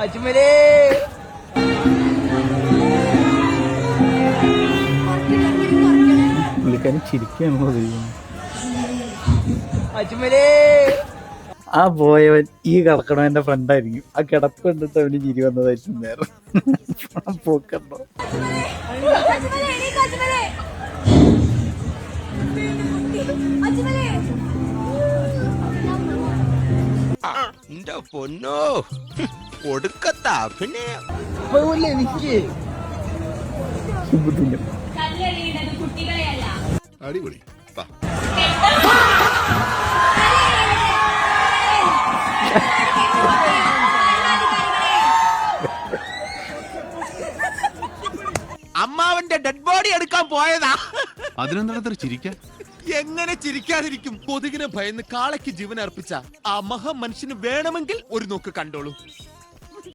അജ്മലേ പുള്ളിക്കാരൻ ചിരിക്കുകയാണോ ദൈവം? അജ്മലേ ആ പോയവൻ ഈ കിടക്കണവന്റെ ഫ്രണ്ടായിരിക്കും. ആ കിടപ്പ് കണ്ടിട്ട് അവന് ചിരി വന്നതായിരിക്കും. നേരെ പോക്കണ്ടോ? പൊന്നോ കൊടുക്കത്താ പിന്നെ എനിക്ക് അടിപൊളി. അമ്മാവന്റെ ഡെഡ് ബോഡി എടുക്കാൻ പോയതാ. അതിനെന്താ ചിരിക്കാൻ? എങ്ങനെ ചിരിക്കാതിരിക്കും? കൊതുകിനെ ഭയന്ന് കാളയ്ക്ക് ജീവൻ അർപ്പിച്ച ആ മഹാ മനുഷ്യന് വേണമെങ്കിൽ ഒരു നോക്ക് കണ്ടോളൂ.